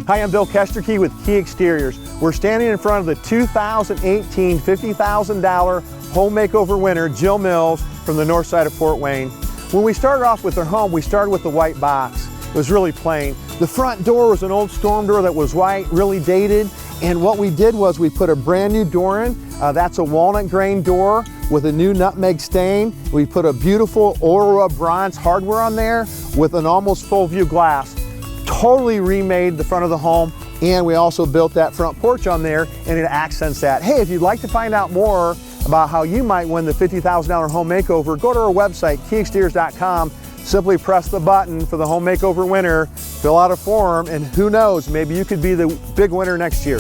Hi, I'm Bill Kesterke with Key Exteriors. We're standing in front of the 2018 $50,000 home makeover winner, Jill Mills, from the north side of Fort Wayne. When we started off with her home, we started with the white box. It was really plain. The front door was an old storm door that was white, really dated, and what we did was we put a brand new door in. That's a walnut grain door with a new nutmeg stain. We put a beautiful Aura bronze hardware on there with an almost full view glass. Totally remade the front of the home, and we also built that front porch on there, and it accents that. Hey, if you'd like to find out more about how you might win the $50,000 home makeover, go to our website, keyexteriors.com. Simply press the button for the home makeover winner, fill out a form, and who knows, maybe you could be the big winner next year.